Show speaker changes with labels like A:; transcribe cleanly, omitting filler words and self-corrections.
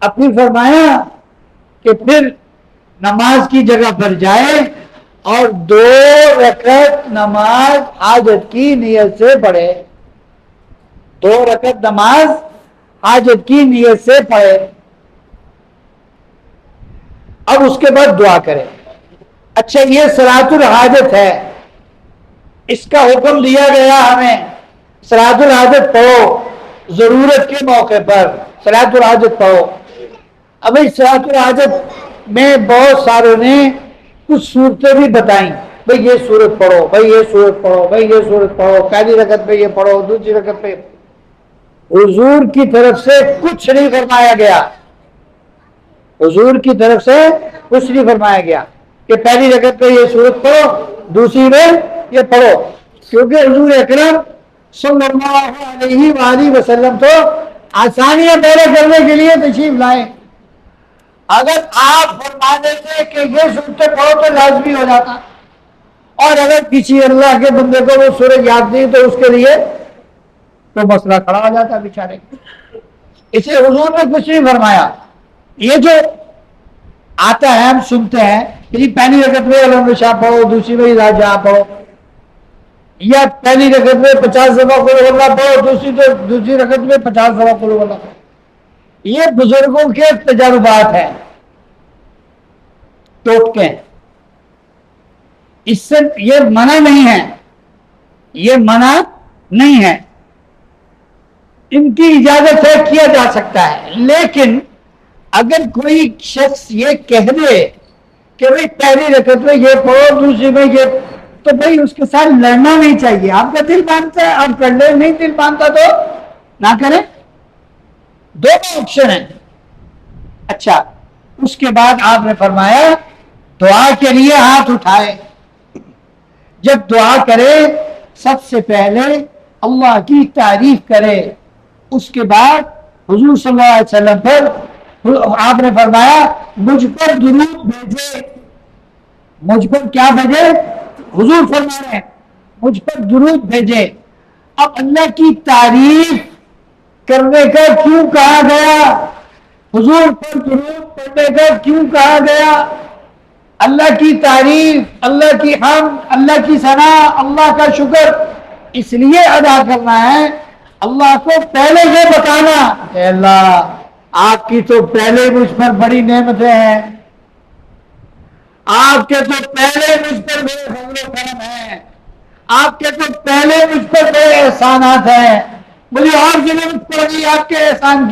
A: اب پھر فرمایا کہ پھر نماز کی جگہ پر جائے اور 2 رکعت نماز حاجت کی نیت سے پڑھے. 2 رکعت نماز حاجت کی نیت سے پڑھے. اب اس کے بعد دعا کرے. اچھا یہ صلاۃ الحاجت ہے, اس کا حکم دیا گیا ہمیں صلاۃ الحاجت پڑھو ضرورت کے موقع پر, صلاۃ الحاجت پڑھو. اب اس صلاۃ الحاجت میں بہت ساروں نے کچھ صورتیں بھی بتائیں, بھئی یہ صورت پڑھو, بھئی یہ صورت پڑھو, بھئی یہ صورت پڑھو, پہلی رکعت پہ یہ پڑھو, دوسری رکعت پہ. حضور کی طرف سے کچھ نہیں فرمایا گیا, حضور کی طرف سے کچھ نہیں فرمایا گیا کہ پہلی رکعت پہ یہ صورت پڑھو, دوسری میں یہ پڑھو, کیونکہ حضور اکرم صلی اللہ علیہ وآلہ وسلم تو آسانیاں پیدا کرنے کے لیے تشریف لائے. اگر آپ فرما دیتے کہ یہ صورتیں پڑھو تو لازمی ہو جاتا, اور اگر کسی اللہ کے بندے کو وہ سورج یاد نہیں تو اس کے لیے تو مسئلہ کھڑا ہو جاتا بیچارے. اسے حضور نے کچھ نہیں فرمایا. یہ جو آتا ہے ہم سنتے ہیں کہ پہلی رکعت میں علم شاہ پڑھو, دوسری میں اذا جاء پڑھو, یا پہلی رکعت میں 50 دفعہ قل ہو اللہ پڑھو, دوسری رکعت میں 50 دفعہ قل ہو اللہ پڑھو. یہ بزرگوں کے تجربات ہیں, ٹوٹکے. اس سے یہ منع نہیں ہے, یہ منع نہیں ہے, ان کی اجازت ہے, کیا جا سکتا ہے. لیکن اگر کوئی شخص یہ کہہ دے کہ بھئی پہلی رکعت میں یہ پڑھو, دوسری میں یہ, تو بھئی اس کے ساتھ لڑنا نہیں چاہیے. آپ کا دل مانتا ہے آپ کر لیں, نہیں دل مانتا تو نہ کریں. 2 آپشن ہیں. اچھا اس کے بعد آپ نے فرمایا دعا کے لیے ہاتھ اٹھائے. جب دعا کرے سب سے پہلے اللہ کی تعریف کرے, اس کے بعد حضور صلی اللہ علیہ وسلم پر آپ نے فرمایا مجھ پر درود بھیجے. مجھ پر کیا بھیجے؟ حضور فرما رہے ہیں مجھ پر درود بھیجے. اب اللہ کی تعریف کرنے کا کیوں کہا گیا؟ حضور پر درود پڑھنے کا کیوں کہا گیا؟ اللہ کی تعریف, اللہ کی حمد, اللہ کی ثنا, اللہ کا شکر اس لیے ادا کرنا ہے. اللہ کو پہلے یہ بتانا اے اللہ آپ کی تو پہلے مجھ پر بڑی نعمتیں ہیں, آپ کے تو پہلے مجھ پر بڑے فضل و کرم ہیں, آپ کے تو پہلے مجھ پر بڑے احسانات ہیں, مجھے اور کی نعمت پڑ گئی آپ کے احسان کی.